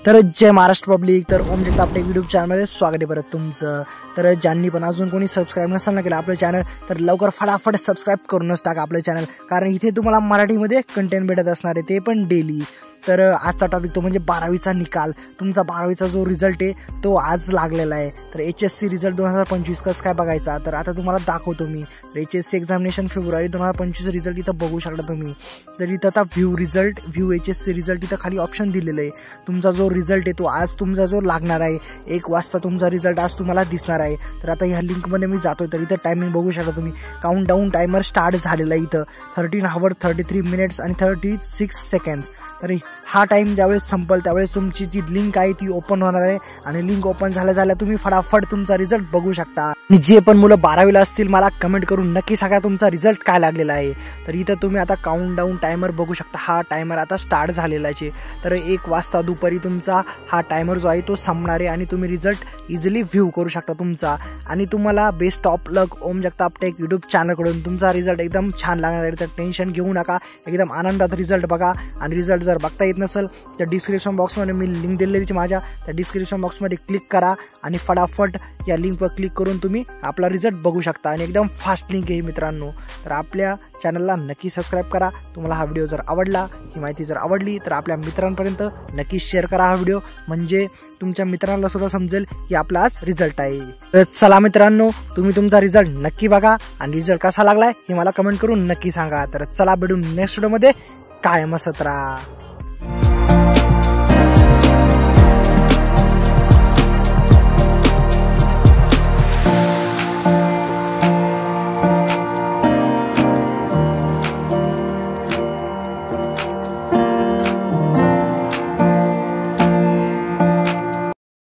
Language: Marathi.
तर जय महाराष्ट्र पब्लिक। तर ओम जगताप आपल्या यूट्यूब चॅनलमध्ये स्वागत आहे परत तुमचं। तर ज्यांनी पण अजून कोणी सबस्क्राईब नसेल ना केलं आपलं चॅनल, तर लवकर फटाफट सबस्क्राईब करूनच टाका आपलं चॅनल, कारण इथे तुम्हाला मराठीमध्ये कंटेंट भेटत असणार आहे, ते पण डेली। तर आजचा टॉपिक तो म्हणजे 12वीचा निकाल। तुमचा 12वीचा जो रिझल्ट आहे तो आज लागलेला आहे। तर HSC रिझल्ट 2025 कसं काय बघायचा, तर आता तुम्हाला दाखवतो मी। HSC एक्झामिनेशन फेब्रुवारी 2025 रिझल्ट इथं बघू शकता तुम्ही। तर इथं आता व्ह्यू HSC रिझल्ट इथं खाली ऑप्शन दिलेलं आहे। तुमचा जो रिझल्ट आहे तो आज तुमचा जो लागणार आहे 1 वाजता तुमचा रिझल्ट आज तुम्हाला दिसणार आहे। तर आता ह्या लिंकमध्ये मी जातोय, तर इथं टायमिंग बघू शकता तुम्ही। काउंटडाऊन टायमर स्टार्ट झालेला आहे इथं 13 hours 33 minutes आणि 36 seconds। तर हा टाइम ज्यावेळेस संपेल त्यावेळेस तुमची जी लिंक आहे ती ओपन होणार आहे, आणि लिंक ओपन झाल्या तुम्ही फटाफट तुमचा रिझल्ट बघू शकता। आणि जे पण मुलं 12वीला असतील मला कमेंट करून नक्की सांगा तुमचा रिझल्ट काय लागलेला आहे। तर इथं तुम्ही आता काउंटडाऊन टायमर बघू शकता, हा टायमर आता स्टार्ट झालेला आहे। तर 1 वाजता दुपारी तुमचा हा टायमर जो आहे तो संपणार आहे, आणि तुम्ही रिझल्ट इझिली व्ह्यू करू शकता तुमचा। आणि तुम्हाला best of luck Om Jagtap tech YouTube चॅनलकडून तुमचा रिझल्ट एकदम छान लागणार आहे। तर टेन्शन घेऊ नका, एकदम आनंदात रिझल्ट बघा। आणि रिझल्ट जर बघता येत नसेल तर डिस्क्रिप्शन बॉक्समध्ये मी लिंक दिलेली माझ्या, त्या डिस्क्रिप्शन बॉक्समध्ये क्लिक करा आणि फटाफट या लिंकवर क्लिक करून तुम्ही आपला रिझल्ट बघू शकता। आणि एकदम फास्ट लिंक आहे मित्रांनो। तर आपल्या चॅनलला नक्की सबस्क्राईब करा। तुम्हाला हा व्हिडिओ जर आवडला, ही माहिती जर आवडली, तर आपल्या मित्रांपर्यंत नक्की शेअर करा हा व्हिडिओ, म्हणजे तुमच्या मित्रांना सुद्धा समजेल की आपला आज रिझल्ट आहे। तर चला मित्रांनो, तुम्ही तुमचा रिझल्ट नक्की बघा आणि रिझल्ट कसा लागलाय हे मला कमेंट करून नक्की सांगा। तर चला भेटू नेक्स्ट व्हिडिओमध्ये, कायम असत राहा।